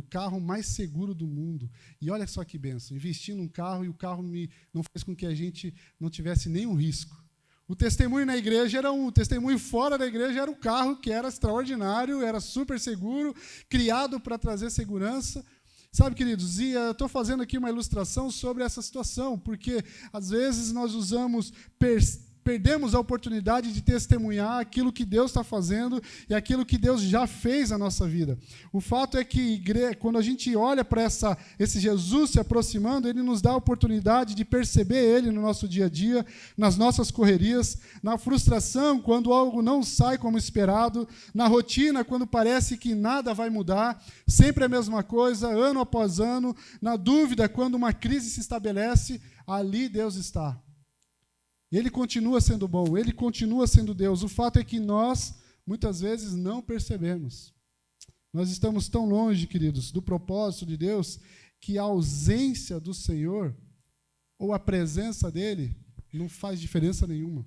o carro mais seguro do mundo. E olha só que bênção, investi num carro e o carro não fez com que a gente não tivesse nenhum risco. O testemunho na igreja era um, o testemunho fora da igreja era um carro que era extraordinário, era super seguro, criado para trazer segurança. Sabe, queridos, e eu estou fazendo aqui uma ilustração sobre essa situação, porque às vezes nós perdemos a oportunidade de testemunhar aquilo que Deus está fazendo e aquilo que Deus já fez na nossa vida. O fato é que quando a gente olha para esse Jesus se aproximando, ele nos dá a oportunidade de perceber ele no nosso dia a dia, nas nossas correrias, na frustração, quando algo não sai como esperado, na rotina, quando parece que nada vai mudar, sempre a mesma coisa, ano após ano, na dúvida, quando uma crise se estabelece, ali Deus está. Ele continua sendo bom, ele continua sendo Deus. O fato é que nós, muitas vezes, não percebemos. Nós estamos tão longe, queridos, do propósito de Deus, que a ausência do Senhor, ou a presença dele, não faz diferença nenhuma.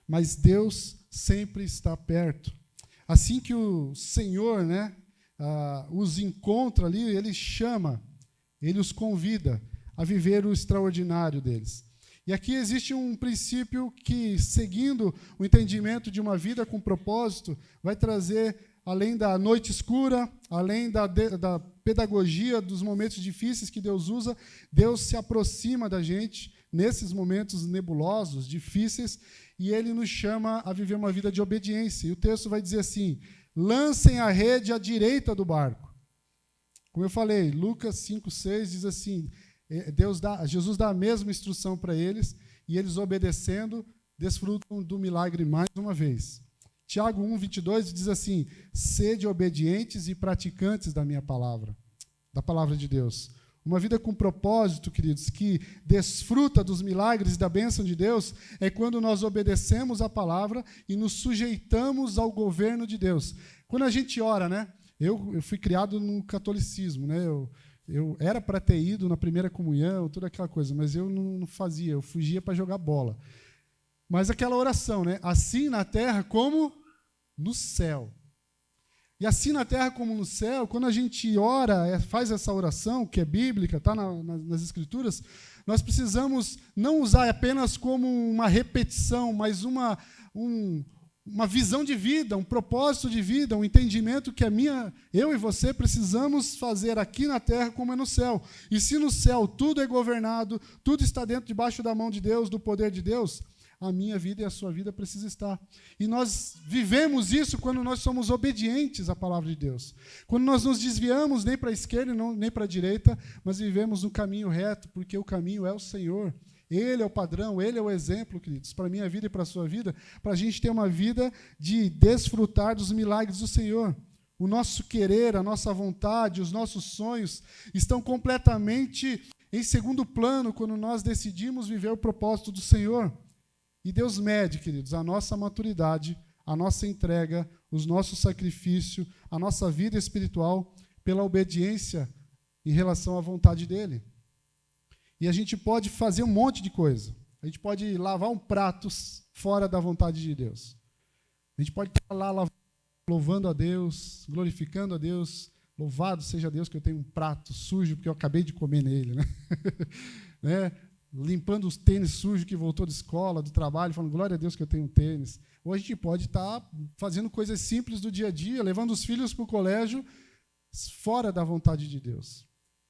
Mas Deus sempre está perto. Assim que o Senhor, os encontra ali, ele chama, ele os convida a viver o extraordinário deles. E aqui existe um princípio que, seguindo o entendimento de uma vida com propósito, vai trazer, além da noite escura, além da pedagogia dos momentos difíceis que Deus usa, Deus se aproxima da gente nesses momentos nebulosos, difíceis, e Ele nos chama a viver uma vida de obediência. E o texto vai dizer assim, lancem a rede à direita do barco. Como eu falei, Lucas 5,6 diz assim, Jesus dá a mesma instrução para eles, e eles, obedecendo, desfrutam do milagre mais uma vez. Tiago 1,22 diz assim, sede obedientes e praticantes da minha palavra, da palavra de Deus. Uma vida com propósito, queridos, que desfruta dos milagres e da bênção de Deus, é quando nós obedecemos a palavra e nos sujeitamos ao governo de Deus. Quando a gente ora, eu fui criado no catolicismo, eu era para ter ido na primeira comunhão, toda aquela coisa, mas eu não fazia, eu fugia para jogar bola. Mas aquela oração, assim na terra como no céu. E assim na terra como no céu, quando a gente ora, faz essa oração, que é bíblica, está nas Escrituras, nós precisamos não usar apenas como uma repetição, mas uma visão de vida, um propósito de vida, um entendimento que eu e você precisamos fazer aqui na terra como é no céu. E se no céu tudo é governado, tudo está debaixo da mão de Deus, do poder de Deus, a minha vida e a sua vida precisa estar. E nós vivemos isso quando nós somos obedientes à palavra de Deus. Quando nós nos desviamos nem para a esquerda nem para a direita, mas vivemos no caminho reto, porque o caminho é o Senhor. Ele é o padrão, Ele é o exemplo, queridos, para a minha vida e para a sua vida, para a gente ter uma vida de desfrutar dos milagres do Senhor. O nosso querer, a nossa vontade, os nossos sonhos estão completamente em segundo plano quando nós decidimos viver o propósito do Senhor. E Deus mede, queridos, a nossa maturidade, a nossa entrega, os nossos sacrifícios, a nossa vida espiritual pela obediência em relação à vontade dEle. E a gente pode fazer um monte de coisa. A gente pode lavar um prato fora da vontade de Deus. A gente pode estar lá louvando a Deus, glorificando a Deus. Louvado seja Deus que eu tenho um prato sujo, porque eu acabei de comer nele. Limpando os tênis sujos que voltou da escola, do trabalho, falando, glória a Deus que eu tenho um tênis. Ou a gente pode estar fazendo coisas simples do dia a dia, levando os filhos para o colégio, fora da vontade de Deus.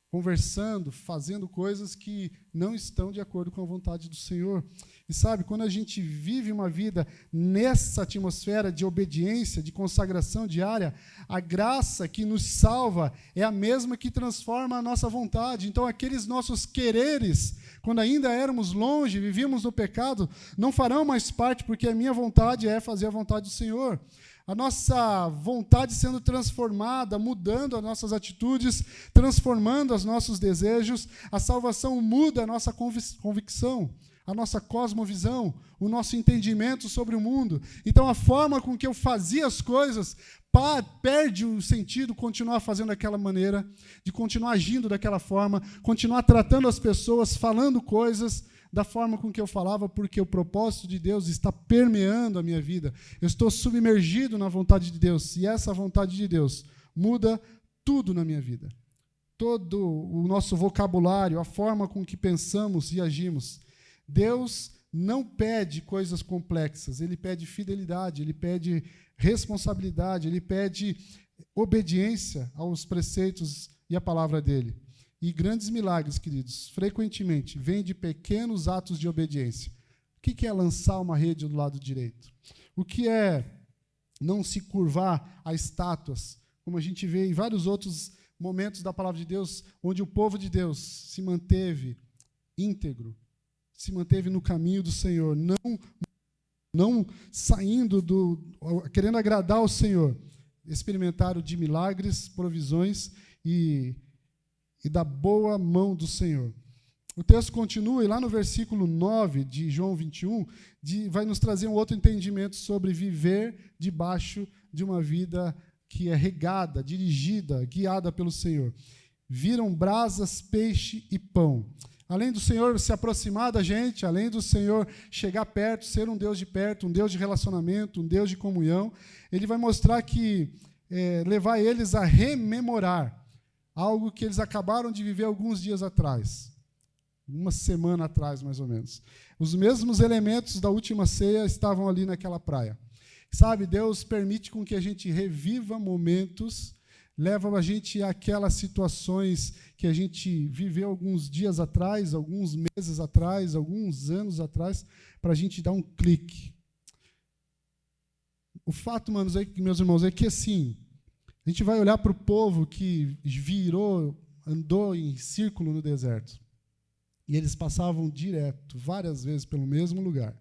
Conversando, fazendo coisas que não estão de acordo com a vontade do Senhor. E sabe, quando a gente vive uma vida nessa atmosfera de obediência, de consagração diária, a graça que nos salva é a mesma que transforma a nossa vontade. Então, aqueles nossos quereres, quando ainda éramos longe, vivíamos no pecado, não farão mais parte, porque a minha vontade é fazer a vontade do Senhor. A nossa vontade sendo transformada, mudando as nossas atitudes, transformando os nossos desejos, a salvação muda a nossa convicção, a nossa cosmovisão, o nosso entendimento sobre o mundo. Então, a forma com que eu fazia as coisas perde o sentido continuar fazendo daquela maneira, de continuar agindo daquela forma, continuar tratando as pessoas, falando coisas da forma com que eu falava, porque o propósito de Deus está permeando a minha vida. Eu estou submergido na vontade de Deus, e essa vontade de Deus muda tudo na minha vida. Todo o nosso vocabulário, a forma com que pensamos e agimos. Deus não pede coisas complexas, Ele pede fidelidade, Ele pede responsabilidade, Ele pede obediência aos preceitos e à palavra dEle. E grandes milagres, queridos, frequentemente, vêm de pequenos atos de obediência. O que é lançar uma rede do lado direito? O que é não se curvar a estátuas, como a gente vê em vários outros momentos da palavra de Deus, onde o povo de Deus se manteve íntegro, se manteve no caminho do Senhor, não saindo querendo agradar ao Senhor, experimentaram de milagres, provisões e da boa mão do Senhor. O texto continua, e lá no versículo 9 de João 21, vai nos trazer um outro entendimento sobre viver debaixo de uma vida que é regada, dirigida, guiada pelo Senhor. Viram brasas, peixe e pão. Além do Senhor se aproximar da gente, além do Senhor chegar perto, ser um Deus de perto, um Deus de relacionamento, um Deus de comunhão, Ele vai mostrar que levar eles a rememorar algo que eles acabaram de viver alguns dias atrás, uma semana atrás, mais ou menos. Os mesmos elementos da última ceia estavam ali naquela praia. Sabe, Deus permite com que a gente reviva momentos, leva a gente àquelas situações que a gente viveu alguns dias atrás, alguns meses atrás, alguns anos atrás, para a gente dar um clique. O fato, meus irmãos, é que assim, a gente vai olhar para o povo que andou em círculo no deserto. E eles passavam direto, várias vezes, pelo mesmo lugar.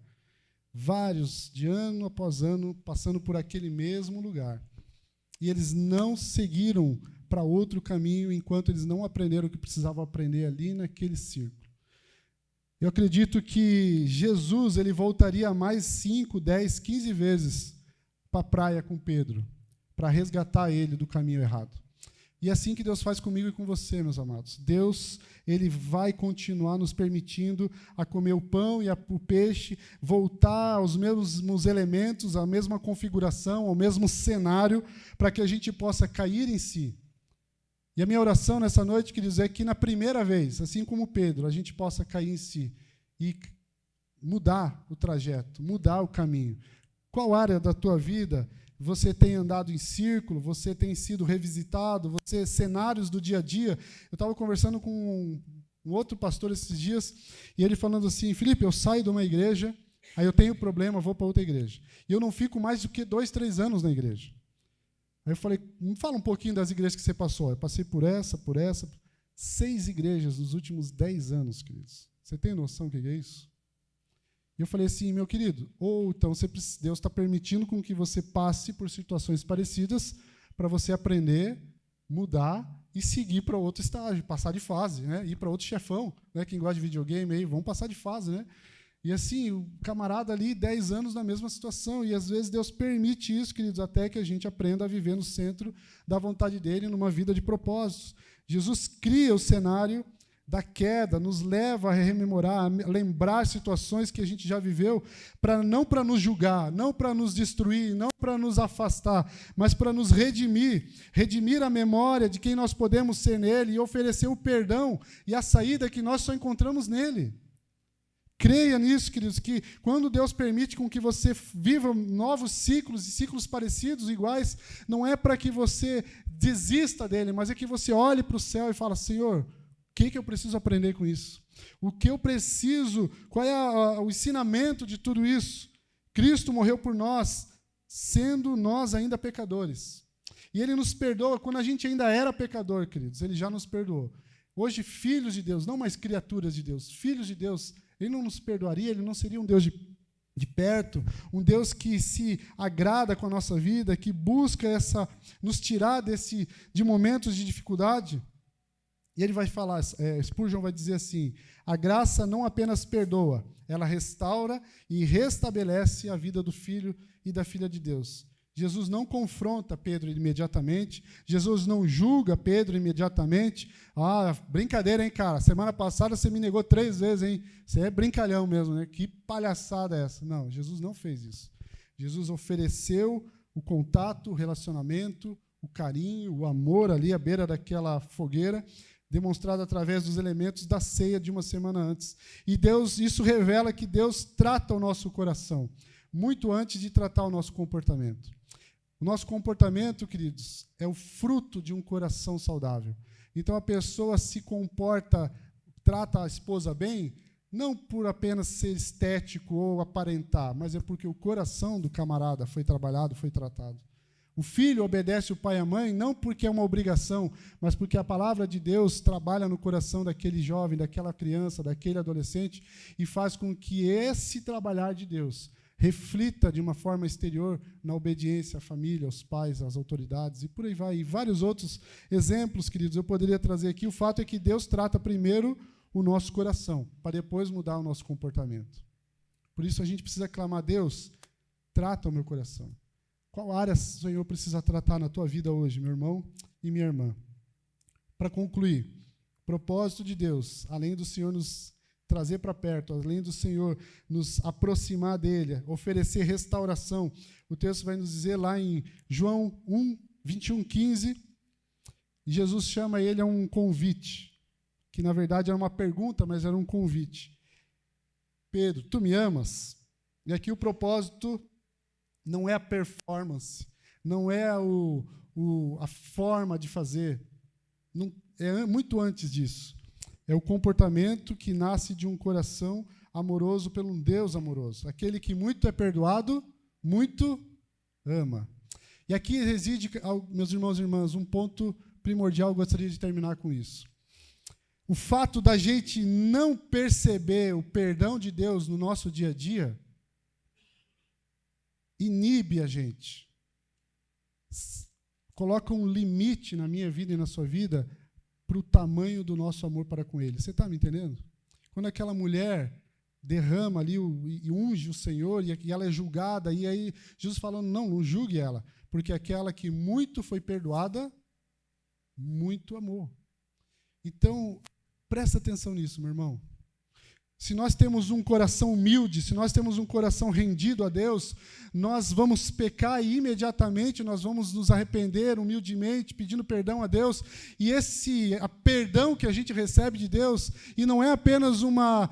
Vários, de ano após ano, passando por aquele mesmo lugar. E eles não seguiram para outro caminho enquanto eles não aprenderam o que precisavam aprender ali naquele círculo. Eu acredito que Jesus ele voltaria mais 5, 10, 15 vezes para a praia com Pedro, para resgatar ele do caminho errado. E é assim que Deus faz comigo e com você, meus amados. Deus, Ele vai continuar nos permitindo a comer o pão e o peixe, voltar aos mesmos elementos, à mesma configuração, ao mesmo cenário, para que a gente possa cair em si. E a minha oração nessa noite, queridos, é que na primeira vez, assim como Pedro, a gente possa cair em si e mudar o trajeto, mudar o caminho. Qual área da tua vida você tem andado em círculo, você tem sido revisitado, cenários do dia a dia? Eu estava conversando com um outro pastor esses dias, e ele falando assim, Felipe, eu saio de uma igreja, aí eu tenho problema, vou para outra igreja. E eu não fico mais do que 2, 3 anos na igreja. Aí eu falei, me fala um pouquinho das igrejas que você passou. Eu passei por essa, 6 igrejas nos últimos 10 anos, queridos. Você tem noção do que é isso? E eu falei assim, meu querido, ou então Deus está permitindo com que você passe por situações parecidas para você aprender, mudar e seguir para outro estágio, passar de fase, né? Ir para outro chefão, né? Quem gosta de videogame aí, vamos passar de fase, né? E assim, o camarada ali, 10 anos na mesma situação, e às vezes Deus permite isso, queridos, até que a gente aprenda a viver no centro da vontade dele, numa vida de propósitos. Jesus cria o cenário da queda, nos leva a rememorar, a lembrar situações que a gente já viveu, não para nos julgar, não para nos destruir, não para nos afastar, mas para nos redimir a memória de quem nós podemos ser nele e oferecer o perdão e a saída que nós só encontramos nele. Creia nisso, queridos, que quando Deus permite com que você viva novos ciclos e ciclos parecidos, iguais, não é para que você desista dele, mas é que você olhe para o céu e fala, Senhor, o que eu preciso aprender com isso? O que eu preciso? Qual é o ensinamento de tudo isso? Cristo morreu por nós, sendo nós ainda pecadores. E Ele nos perdoa quando a gente ainda era pecador, queridos. Ele já nos perdoou. Hoje, filhos de Deus, não mais criaturas de Deus, filhos de Deus, Ele não nos perdoaria, Ele não seria um Deus de perto, um Deus que se agrada com a nossa vida, que busca nos tirar de momentos de dificuldade. E ele vai falar, Spurgeon vai dizer assim, a graça não apenas perdoa, ela restaura e restabelece a vida do filho e da filha de Deus. Jesus não confronta Pedro imediatamente, Jesus não julga Pedro imediatamente. Ah, brincadeira, hein, cara? Semana passada você me negou 3 vezes, hein? Você é brincalhão mesmo, né? Que palhaçada é essa? Não, Jesus não fez isso. Jesus ofereceu o contato, o relacionamento, o carinho, o amor ali à beira daquela fogueira, demonstrado através dos elementos da ceia de uma semana antes. E isso revela que Deus trata o nosso coração, muito antes de tratar o nosso comportamento. O nosso comportamento, queridos, é o fruto de um coração saudável. Então, a pessoa se comporta, trata a esposa bem, não por apenas ser estético ou aparentar, mas é porque o coração do camarada foi trabalhado, foi tratado. O filho obedece o pai e a mãe, não porque é uma obrigação, mas porque a palavra de Deus trabalha no coração daquele jovem, daquela criança, daquele adolescente, e faz com que esse trabalhar de Deus reflita de uma forma exterior na obediência à família, aos pais, às autoridades, e por aí vai. E vários outros exemplos, queridos, eu poderia trazer aqui. O fato é que Deus trata primeiro o nosso coração, para depois mudar o nosso comportamento. Por isso a gente precisa clamar: Deus, trata o meu coração. Qual área o Senhor precisa tratar na tua vida hoje, meu irmão e minha irmã? Para concluir, propósito de Deus, além do Senhor nos trazer para perto, além do Senhor nos aproximar dele, oferecer restauração. O texto vai nos dizer lá em João 21:15, Jesus chama ele a um convite, que na verdade era uma pergunta, mas era um convite. Pedro, tu me amas? E aqui o propósito não é a performance, não é a forma de fazer, não, é muito antes disso. É o comportamento que nasce de um coração amoroso pelo um Deus amoroso. Aquele que muito é perdoado, muito ama. E aqui reside, meus irmãos e irmãs, um ponto primordial, eu gostaria de terminar com isso. O fato da gente não perceber o perdão de Deus no nosso dia a dia inibe a gente. Coloca um limite na minha vida e na sua vida para o tamanho do nosso amor para com Ele. Você está me entendendo? Quando aquela mulher derrama ali e unge o Senhor, e ela é julgada, e aí Jesus falando: não julgue ela, porque aquela que muito foi perdoada, muito amou. Então, presta atenção nisso, meu irmão. Se nós temos um coração humilde, se nós temos um coração rendido a Deus, nós vamos pecar e imediatamente nós vamos nos arrepender humildemente, pedindo perdão a Deus. E esse perdão que a gente recebe de Deus, e não é apenas uma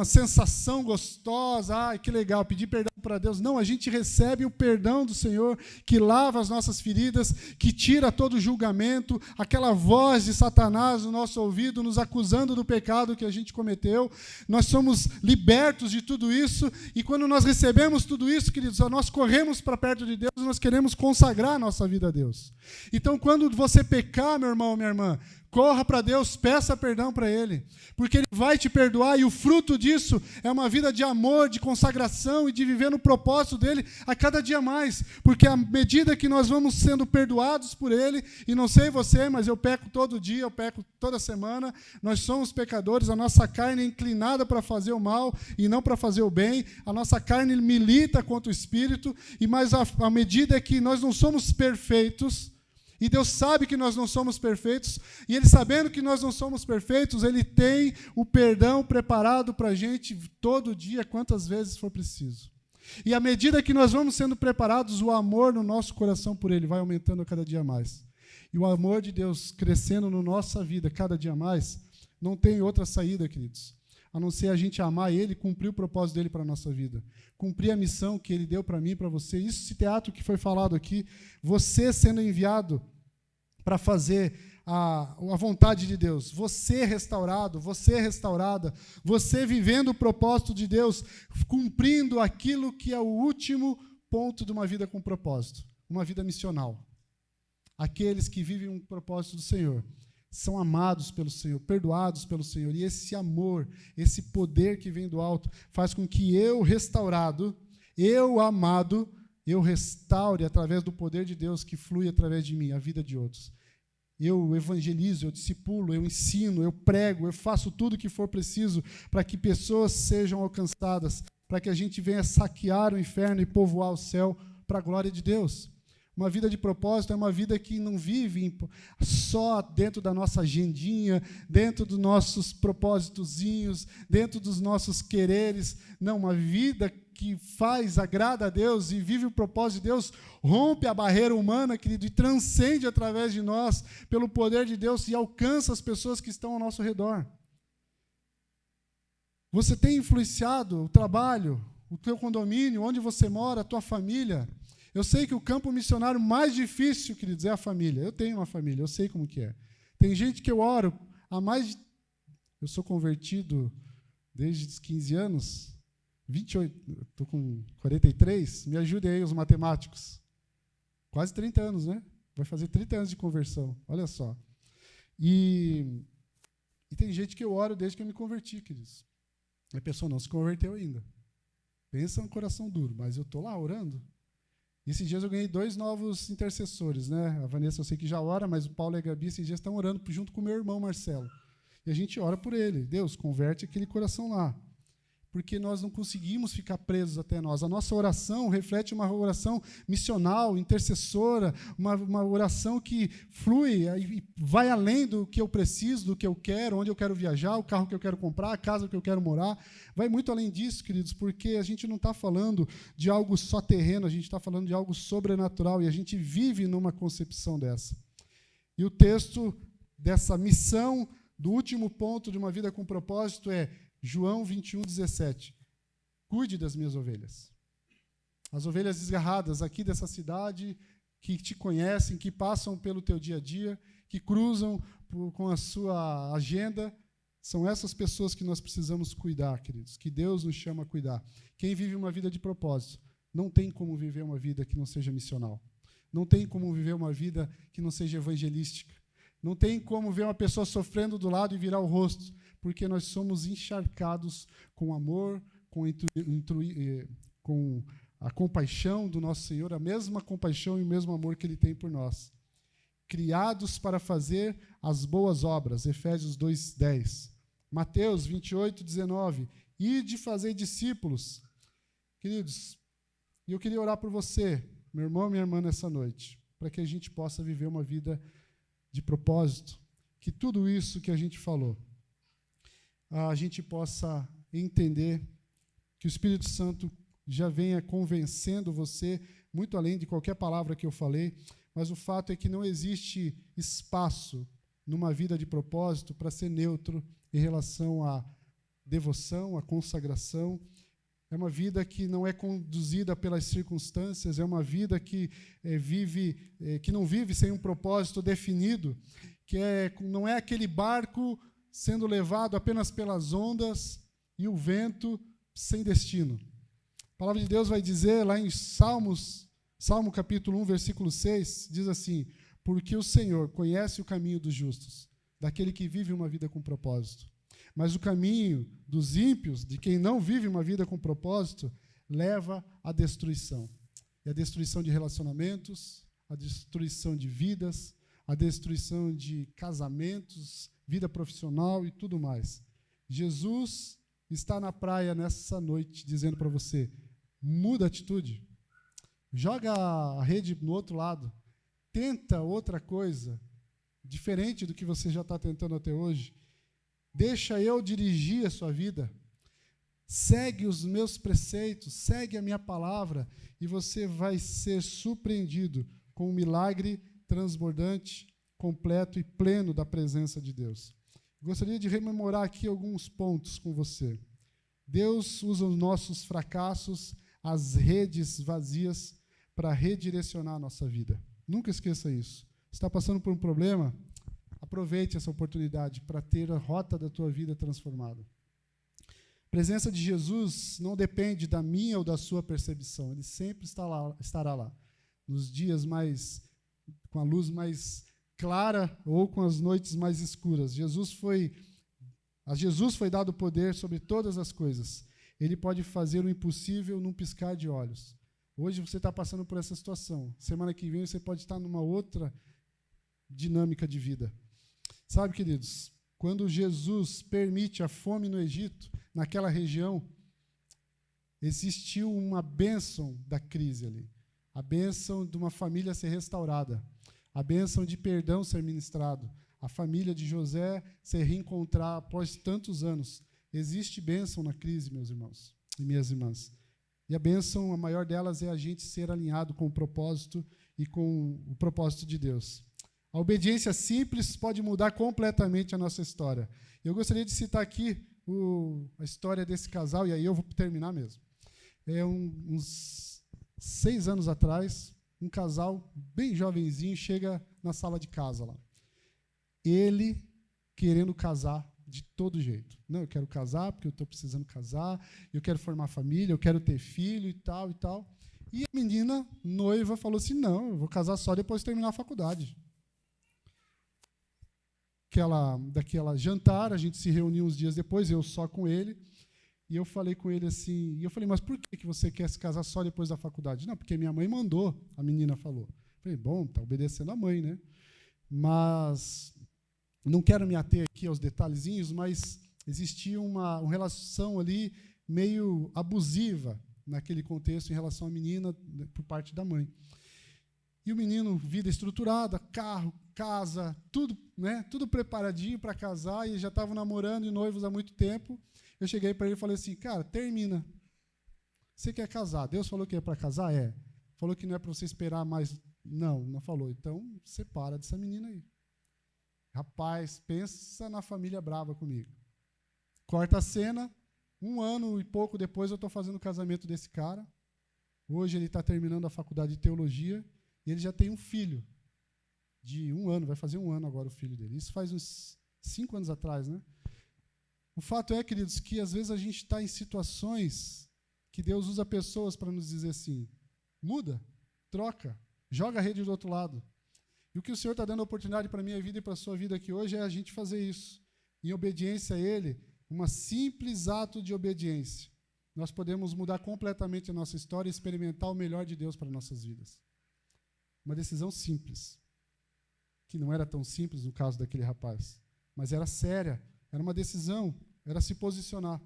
sensação gostosa, que legal, pedir perdão para Deus. Não, a gente recebe o perdão do Senhor, que lava as nossas feridas, que tira todo o julgamento, aquela voz de Satanás no nosso ouvido, nos acusando do pecado que a gente cometeu. Nós somos libertos de tudo isso, e quando nós recebemos tudo isso, queridos, nós corremos para perto de Deus, nós queremos consagrar a nossa vida a Deus. Então, quando você pecar, meu irmão, minha irmã, corra para Deus, peça perdão para Ele, porque Ele vai te perdoar, e o fruto disso é uma vida de amor, de consagração e de viver no propósito dEle a cada dia mais, porque à medida que nós vamos sendo perdoados por Ele, e não sei você, mas eu peco todo dia, eu peco toda semana, nós somos pecadores, a nossa carne é inclinada para fazer o mal e não para fazer o bem, a nossa carne milita contra o Espírito, mas à medida que nós não somos perfeitos, e Deus sabe que nós não somos perfeitos, e Ele, sabendo que nós não somos perfeitos, Ele tem o perdão preparado para a gente todo dia, quantas vezes for preciso. E à medida que nós vamos sendo preparados, o amor no nosso coração por Ele vai aumentando a cada dia mais. E o amor de Deus crescendo na nossa vida cada dia mais, não tem outra saída, queridos, a não ser a gente amar Ele e cumprir o propósito dEle para a nossa vida. Cumprir a missão que Ele deu para mim e para você. Isso, esse teatro que foi falado aqui, você sendo enviado para fazer a vontade de Deus, você restaurado, você restaurada, você vivendo o propósito de Deus, cumprindo aquilo que é o último ponto de uma vida com propósito, uma vida missional. Aqueles que vivem um propósito do Senhor são amados pelo Senhor, perdoados pelo Senhor, e esse amor, esse poder que vem do alto, faz com que eu, restaurado, eu, amado, eu restaure, através do poder de Deus que flui através de mim, a vida de outros. Eu evangelizo, eu discipulo, eu ensino, eu prego, eu faço tudo o que for preciso para que pessoas sejam alcançadas, para que a gente venha saquear o inferno e povoar o céu para a glória de Deus. Uma vida de propósito é uma vida que não vive só dentro da nossa agendinha, dentro dos nossos propósitozinhos, dentro dos nossos quereres. Não, uma vida que faz, agrada a Deus e vive o propósito de Deus, rompe a barreira humana, querido, e transcende através de nós, pelo poder de Deus, e alcança as pessoas que estão ao nosso redor. Você tem influenciado o trabalho, o teu condomínio, onde você mora, a tua família. Eu sei que o campo missionário mais difícil, queridos, é a família. Eu tenho uma família, eu sei como que é. Tem gente que eu oro há mais de... Eu sou convertido desde os 15 anos, 28, estou com 43, me ajudem aí os matemáticos. Quase 30 anos, né? Vai fazer 30 anos de conversão, olha só. E tem gente que eu oro desde que eu me converti, queridos. A pessoa não se converteu ainda. Pensa no coração duro, mas eu estou lá orando. E esses dias eu ganhei 2 novos intercessores, né? A Vanessa eu sei que já ora, mas o Paulo e a Gabi esses dias estão orando junto com o meu irmão Marcelo. E a gente ora por ele. Deus, converte aquele coração lá. Porque nós não conseguimos ficar presos até nós. A nossa oração reflete uma oração missional, intercessora, uma oração que flui e vai além do que eu preciso, do que eu quero, onde eu quero viajar, o carro que eu quero comprar, a casa que eu quero morar. Vai muito além disso, queridos, porque a gente não está falando de algo só terreno, a gente está falando de algo sobrenatural e a gente vive numa concepção dessa. E o texto dessa missão, do último ponto de uma vida com propósito é João 21:17. Cuide das minhas ovelhas. As ovelhas desgarradas aqui dessa cidade, que te conhecem, que passam pelo teu dia a dia, que cruzam com a sua agenda, são essas pessoas que nós precisamos cuidar, queridos, que Deus nos chama a cuidar. Quem vive uma vida de propósito, não tem como viver uma vida que não seja missional. Não tem como viver uma vida que não seja evangelística. Não tem como ver uma pessoa sofrendo do lado e virar o rosto, porque nós somos encharcados com amor, com a compaixão do nosso Senhor, a mesma compaixão e o mesmo amor que Ele tem por nós. Criados para fazer as boas obras, Efésios 2:10. Mateus 28:19. Ide fazer discípulos. Queridos, eu queria orar por você, meu irmão e minha irmã, nessa noite, para que a gente possa viver uma vida de propósito, que tudo isso que a gente falou, a gente possa entender que o Espírito Santo já venha convencendo você, muito além de qualquer palavra que eu falei, mas o fato é que não existe espaço numa vida de propósito para ser neutro em relação à devoção, à consagração. É uma vida que não é conduzida pelas circunstâncias, é uma vida que que não vive sem um propósito definido, que não é aquele barco sendo levado apenas pelas ondas e o vento sem destino. A palavra de Deus vai dizer lá em Salmo capítulo 1, versículo 6, diz assim: porque o Senhor conhece o caminho dos justos, daquele que vive uma vida com propósito. Mas o caminho dos ímpios, de quem não vive uma vida com propósito, leva à destruição. E a destruição de relacionamentos, a destruição de vidas, a destruição de casamentos, vida profissional e tudo mais. Jesus está na praia nessa noite dizendo para você: muda a atitude, joga a rede no outro lado, tenta outra coisa, diferente do que você já está tentando até hoje. Deixa eu dirigir a sua vida. Segue os meus preceitos, segue a minha palavra, e você vai ser surpreendido com um milagre transbordante, completo e pleno da presença de Deus. Gostaria de rememorar aqui alguns pontos com você. Deus usa os nossos fracassos, as redes vazias, para redirecionar a nossa vida. Nunca esqueça isso. Está passando por um problema? Aproveite essa oportunidade para ter a rota da tua vida transformada. A presença de Jesus não depende da minha ou da sua percepção. Ele sempre estará lá. Nos dias com a luz mais clara ou com as noites mais escuras. A Jesus foi dado poder sobre todas as coisas. Ele pode fazer o impossível num piscar de olhos. Hoje você está passando por essa situação. Semana que vem você pode estar numa outra dinâmica de vida. Sabe, queridos, quando Jesus permite a fome no Egito, naquela região, existiu uma bênção da crise ali. A bênção de uma família ser restaurada. A bênção de perdão ser ministrado. A família de José se reencontrar após tantos anos. Existe bênção na crise, meus irmãos e minhas irmãs. E a bênção, a maior delas, é a gente ser alinhado com o propósito e com o propósito de Deus. A obediência simples pode mudar completamente a nossa história. Eu gostaria de citar aqui a história desse casal, e aí eu vou terminar mesmo. Uns 6 anos atrás, um casal bem jovenzinho chega na sala de casa lá. Ele querendo casar de todo jeito. Não, eu quero casar porque eu estou precisando casar, eu quero formar família, eu quero ter filho e tal e tal. E a menina, noiva, falou assim, não, eu vou casar só depois de terminar a faculdade. Daquela jantar, a gente se reuniu uns dias depois, eu só com ele, e eu falei com ele assim, mas por que você quer se casar só depois da faculdade? Não, porque minha mãe mandou, a menina falou. Eu falei, bom, está obedecendo a mãe, né? Mas não quero me ater aqui aos detalhezinhos, mas existia uma relação ali meio abusiva naquele contexto em relação à menina por parte da mãe. E o menino, vida estruturada, carro, casa, tudo, né, tudo preparadinho para casar, e já estavam namorando e noivos há muito tempo. Eu cheguei para ele e falei assim, cara, termina. Você quer casar? Deus falou que é para casar? É. Falou que não é para você esperar mais. Não falou. Então, separa dessa menina aí. Rapaz, pensa na família brava comigo. Corta a cena, 1 ano e pouco depois eu estou fazendo o casamento desse cara. Hoje ele está terminando a faculdade de teologia e ele já tem um filho de 1 ano, vai fazer 1 ano agora o filho dele. Isso faz uns 5 anos atrás, né? O fato é, queridos, que às vezes a gente está em situações que Deus usa pessoas para nos dizer assim, muda, troca, joga a rede do outro lado. E o que o Senhor está dando a oportunidade para a minha vida e para a sua vida aqui hoje é a gente fazer isso. Em obediência a Ele, um simples ato de obediência, nós podemos mudar completamente a nossa história e experimentar o melhor de Deus para nossas vidas. Uma decisão simples, que não era tão simples no caso daquele rapaz, mas era séria, era uma decisão, era se posicionar.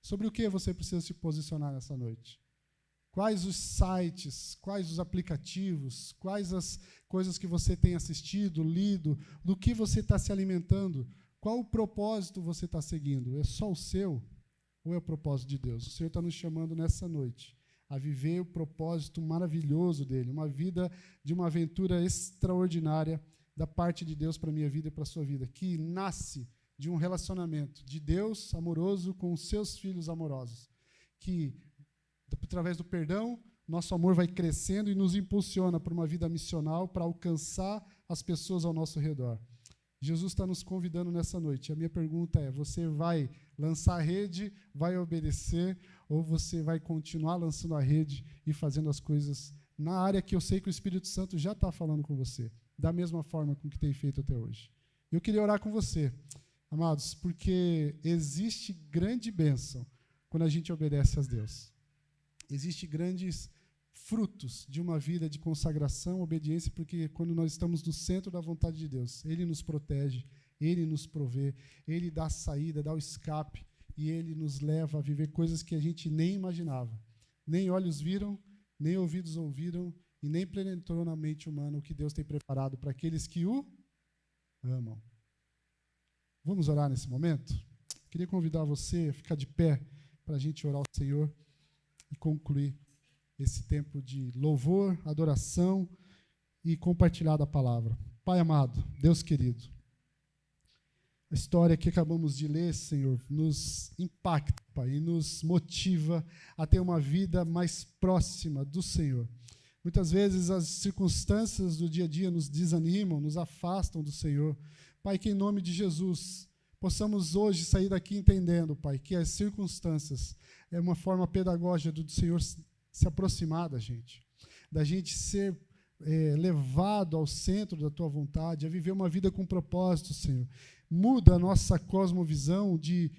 Sobre o que você precisa se posicionar nessa noite? Quais os sites, quais os aplicativos, quais as coisas que você tem assistido, lido, do que você está se alimentando? Qual o propósito você está seguindo? É só o seu ou é o propósito de Deus? O Senhor está nos chamando nessa noite a viver o propósito maravilhoso dele, uma vida de uma aventura extraordinária da parte de Deus para a minha vida e para a sua vida, que nasce de um relacionamento de Deus amoroso com os seus filhos amorosos, que através do perdão, nosso amor vai crescendo e nos impulsiona para uma vida missional, para alcançar as pessoas ao nosso redor. Jesus está nos convidando nessa noite. A minha pergunta é, você vai lançar a rede, vai obedecer, ou você vai continuar lançando a rede e fazendo as coisas na área que eu sei que o Espírito Santo já está falando com você, da mesma forma com que tem feito até hoje? Eu queria orar com você, amados, porque existe grande bênção quando a gente obedece a Deus. Existem grandes frutos de uma vida de consagração, obediência, porque quando nós estamos no centro da vontade de Deus, Ele nos protege, Ele nos provê, Ele dá a saída, dá o escape, e Ele nos leva a viver coisas que a gente nem imaginava. Nem olhos viram, nem ouvidos ouviram, e nem penetrou na mente humana o que Deus tem preparado para aqueles que o amam. Vamos orar nesse momento? Queria convidar você a ficar de pé para a gente orar ao Senhor e concluir esse tempo de louvor, adoração e compartilhar da palavra. Pai amado, Deus querido, a história que acabamos de ler, Senhor, nos impacta, Pai, e nos motiva a ter uma vida mais próxima do Senhor. Muitas vezes as circunstâncias do dia a dia nos desanimam, nos afastam do Senhor. Pai, que em nome de Jesus possamos hoje sair daqui entendendo, Pai, que as circunstâncias é uma forma pedagógica do Senhor se aproximar da gente ser levado ao centro da Tua vontade, a viver uma vida com propósito, Senhor. Muda a nossa cosmovisão de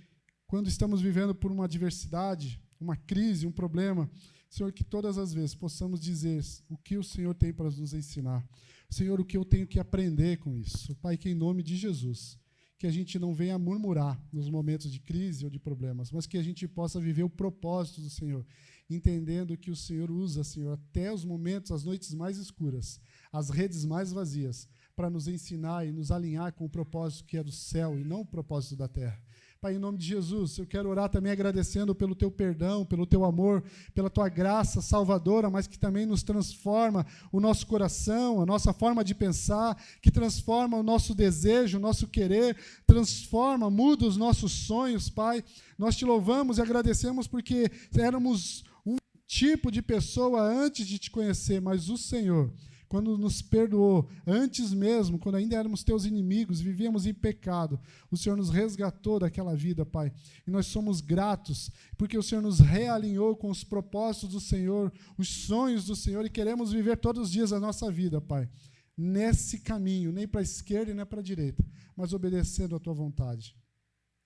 quando estamos vivendo por uma adversidade, uma crise, um problema, Senhor, que todas as vezes possamos dizer o que o Senhor tem para nos ensinar. Senhor, o que eu tenho que aprender com isso. Pai, que em nome de Jesus, que a gente não venha murmurar nos momentos de crise ou de problemas, mas que a gente possa viver o propósito do Senhor, entendendo que o Senhor usa, Senhor, até os momentos, as noites mais escuras, as redes mais vazias, para nos ensinar e nos alinhar com o propósito que é do céu e não o propósito da terra. Pai, em nome de Jesus, eu quero orar também agradecendo pelo Teu perdão, pelo Teu amor, pela Tua graça salvadora, mas que também nos transforma o nosso coração, a nossa forma de pensar, que transforma o nosso desejo, o nosso querer, transforma, muda os nossos sonhos, Pai. Nós Te louvamos e agradecemos porque éramos um tipo de pessoa antes de Te conhecer, mas o Senhor, quando nos perdoou, antes mesmo, quando ainda éramos Teus inimigos, vivíamos em pecado, o Senhor nos resgatou daquela vida, Pai. E nós somos gratos, porque o Senhor nos realinhou com os propósitos do Senhor, os sonhos do Senhor, e queremos viver todos os dias a nossa vida, Pai, nesse caminho, nem para a esquerda e nem para a direita, mas obedecendo a Tua vontade.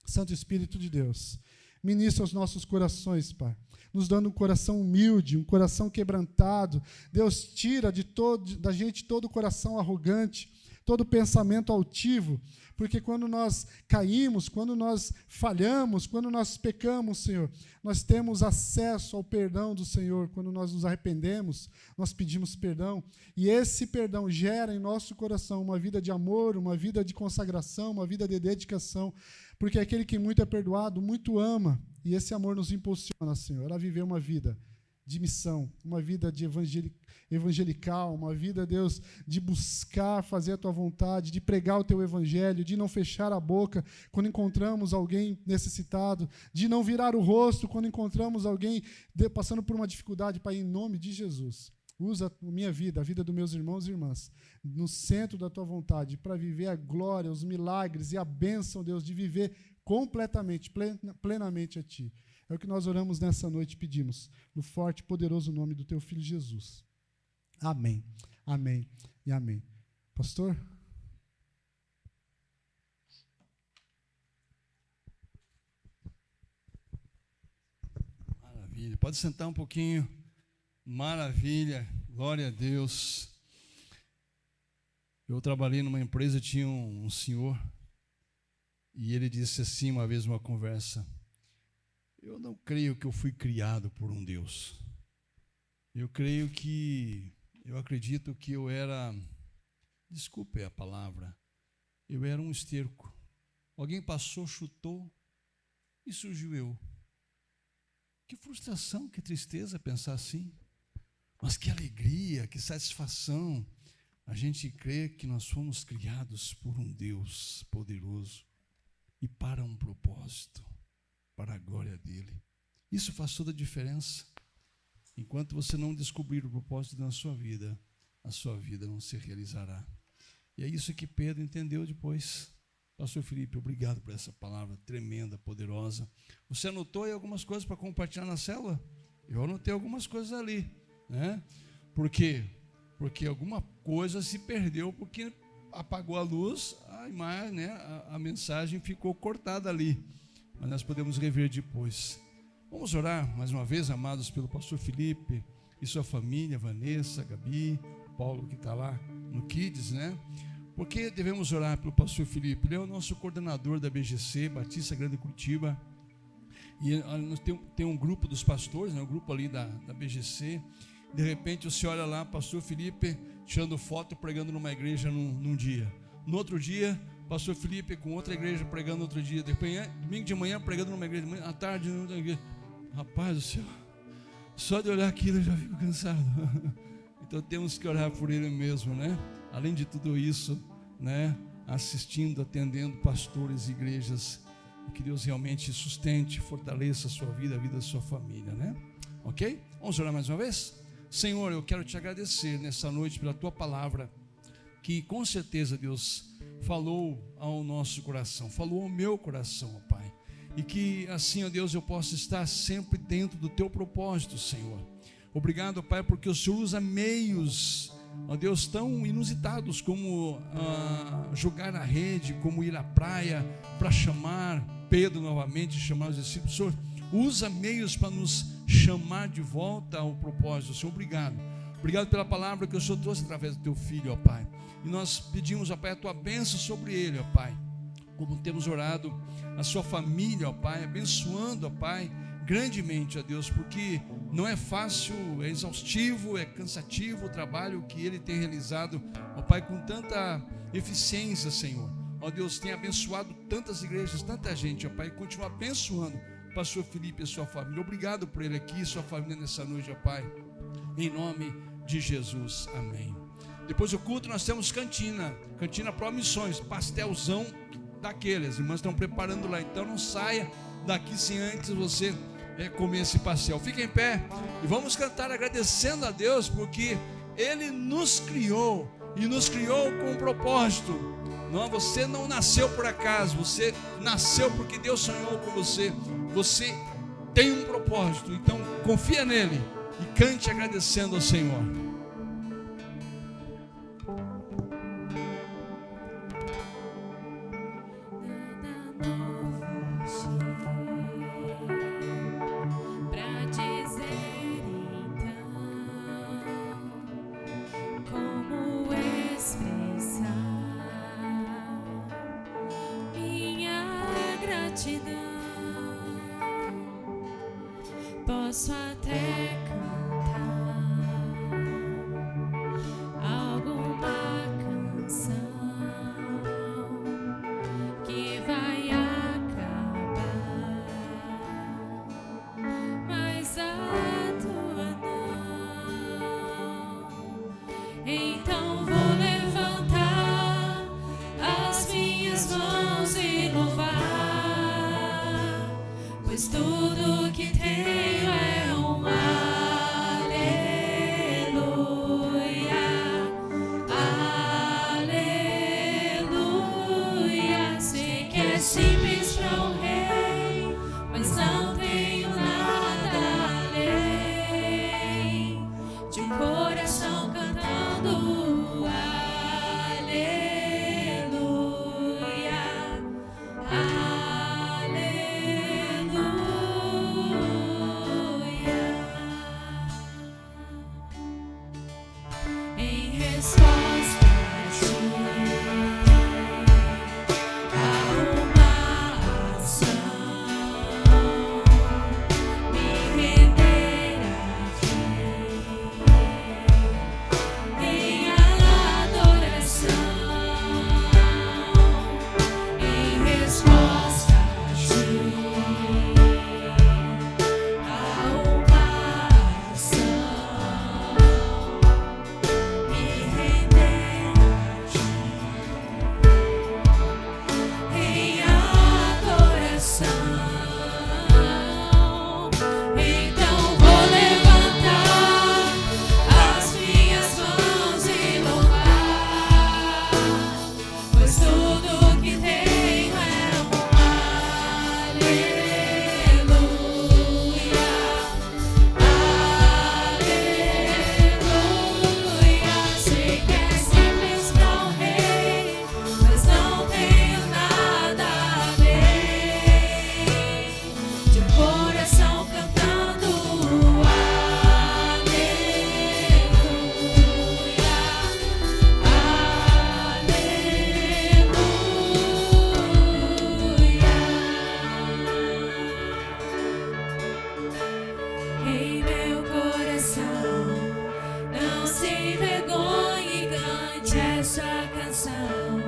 Santo Espírito de Deus, ministra aos nossos corações, Pai, nos dando um coração humilde, um coração quebrantado. Deus, tira da gente todo o coração arrogante, todo pensamento altivo, porque quando nós caímos, quando nós falhamos, quando nós pecamos, Senhor, nós temos acesso ao perdão do Senhor. Quando nós nos arrependemos, nós pedimos perdão, e esse perdão gera em nosso coração uma vida de amor, uma vida de consagração, uma vida de dedicação, porque aquele que muito é perdoado, muito ama, e esse amor nos impulsiona, Senhor, a viver uma vida de missão, uma vida de evangelical, uma vida, Deus, de buscar fazer a Tua vontade, de pregar o Teu evangelho, de não fechar a boca quando encontramos alguém necessitado, de não virar o rosto quando encontramos alguém passando por uma dificuldade. Pai, em nome de Jesus, usa a minha vida, a vida dos meus irmãos e irmãs, no centro da Tua vontade, para viver a glória, os milagres e a bênção, Deus, de viver completamente, plenamente a Ti. É o que nós oramos nessa noite e pedimos, no forte e poderoso nome do Teu Filho Jesus. Amém, amém e amém. Pastor? Maravilha, pode sentar um pouquinho. Maravilha, glória a Deus. Eu trabalhei numa empresa, tinha um senhor, e ele disse assim uma vez numa conversa: eu não creio que eu fui criado por um Deus. Eu acredito que eu era, desculpe a palavra, eu era um esterco. Alguém passou, chutou e surgiu eu. Que frustração, que tristeza pensar assim. Mas que alegria, que satisfação. A gente crê que nós fomos criados por um Deus poderoso e para um propósito, para a glória dele. Isso faz toda a diferença. Enquanto você não descobrir o propósito na sua vida, a sua vida não se realizará. E é isso que Pedro entendeu depois. Pastor Felipe, obrigado por essa palavra tremenda, poderosa. Você anotou aí algumas coisas para compartilhar na célula? Eu anotei algumas coisas ali, né? Por quê? Porque alguma coisa se perdeu, porque apagou a luz, a imagem, né? A mensagem ficou cortada ali. Mas nós podemos rever depois. Vamos orar mais uma vez, amados, pelo pastor Felipe e sua família, Vanessa, Gabi, Paulo, que está lá no Kids, né? Porque devemos orar pelo pastor Felipe? Ele é o nosso coordenador da BGC, Batista Grande Curitiba. E tem um grupo dos pastores, né? Um grupo ali da BGC. De repente você olha lá, pastor Felipe tirando foto, pregando numa igreja num dia. No outro dia, pastor Felipe com outra igreja pregando outro dia. Depois, domingo de manhã pregando numa igreja, à tarde numa outra igreja. Rapaz do céu, só de olhar aquilo eu já fico cansado. Então temos que orar por ele mesmo, né? Além de tudo isso, né? Assistindo, atendendo pastores e igrejas. Que Deus realmente sustente, fortaleça a sua vida, a vida da sua família, né? Ok? Vamos orar mais uma vez? Senhor, eu quero te agradecer nessa noite pela tua palavra, que com certeza, Deus, falou ao nosso coração, falou ao meu coração, ó Pai. E que assim, ó Deus, eu possa estar sempre dentro do teu propósito, Senhor. Obrigado, Pai, porque o Senhor usa meios, ó Deus, tão inusitados como jogar na rede, como ir à praia para chamar Pedro novamente, chamar os discípulos. Senhor, usa meios para nos chamar de volta ao propósito. Senhor, obrigado. Obrigado pela palavra que o Senhor trouxe através do teu filho, ó Pai. E nós pedimos, ó Pai, a tua bênção sobre ele, ó Pai. Como temos orado, a sua família, ó Pai, abençoando, ó Pai, grandemente, ó Deus, porque não é fácil, é exaustivo, é cansativo o trabalho que ele tem realizado, ó Pai, com tanta eficiência, Senhor. Ó Deus, tem abençoado tantas igrejas, tanta gente, ó Pai, e continua abençoando o pastor Felipe e a sua família. Obrigado por ele aqui e sua família nessa noite, ó Pai, em nome de Jesus, amém. Depois do culto nós temos cantina Pro Missões, pastelzão daqueles, as irmãs estão preparando lá, então não saia daqui sem antes você comer esse pastel. Fique em pé e vamos cantar agradecendo a Deus, porque Ele nos criou e nos criou com um propósito. Não, você não nasceu por acaso, você nasceu porque Deus sonhou com você. Você tem um propósito, então confia nele e cante agradecendo ao Senhor. Posso até cantar alguma canção que vai acabar, mas a tua não. Então vou levantar as minhas mãos e louvar, pois tudo que tenho é um aleluia, aleluia. Sei que é simples para o rei, mas não tenho nada além de um coração cantando aleluia, em resposta a ti, a uma ação, me render a ti em adoração, em resposta a ti, a uma ação. Então vou levantar as minhas mãos e louvar, pois tudo que tenho é um aleluia, aleluia. Sei que é simples para o rei, mas não tenho nada além de um coração cantando aleluia, aleluia. Em meu coração, não se envergonhe e cante essa canção,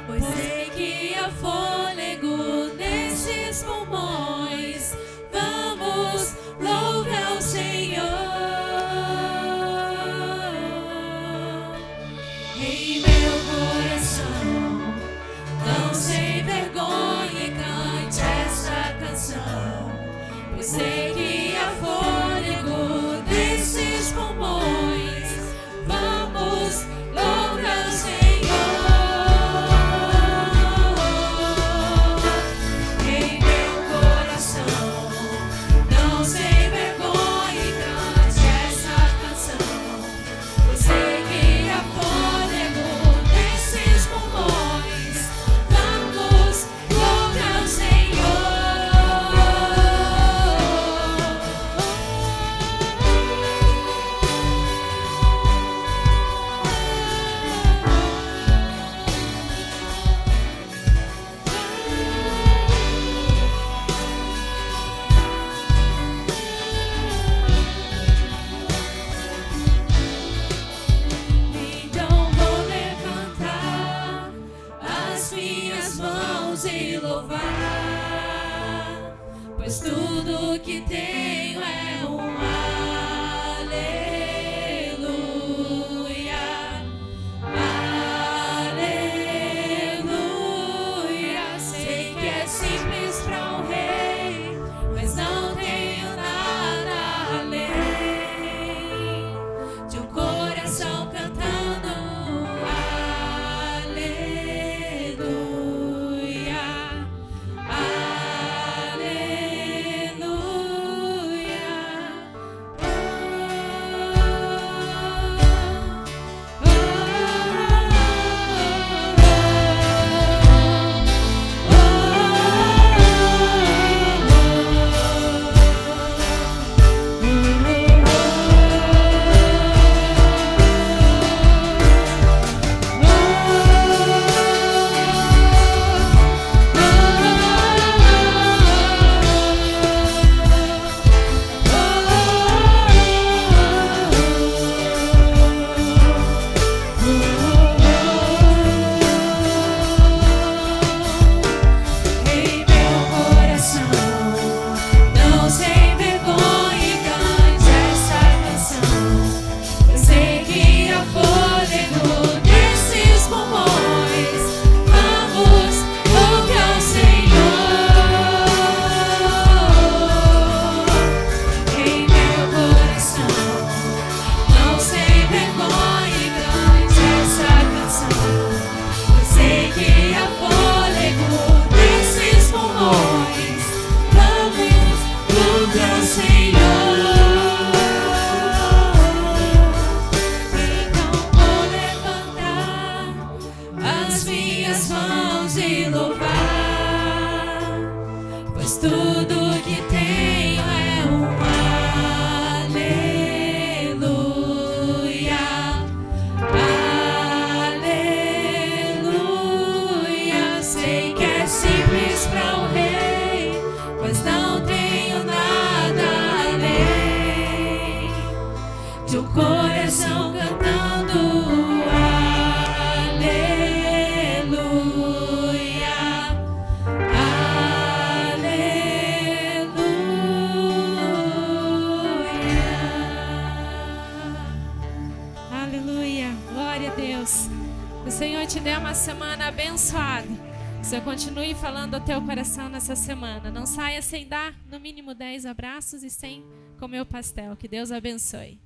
pois sei que há fôlego nesses pulmões. Vamos louvar o Senhor. Em meu coração, não se envergonhe e cante essa canção, pois sei que há fôlego nesses pulmões. Vamos louvar o Senhor. Em meu coração, não se envergonhe e cante essa canção, pois sei que há fôlego nesses pulmões. Vamos louvar o Senhor. e louvar, pois tudo que tenho é um aleluia, aleluia. Sei que é simples para um rei, mas não tenho nada além de um coração cantando aleluia, glória a Deus. Que o Senhor te dê uma semana abençoada. Que o Senhor continue falando ao teu coração nessa semana. Não saia sem dar no mínimo 10 abraços e sem comer o pastel. Que Deus abençoe.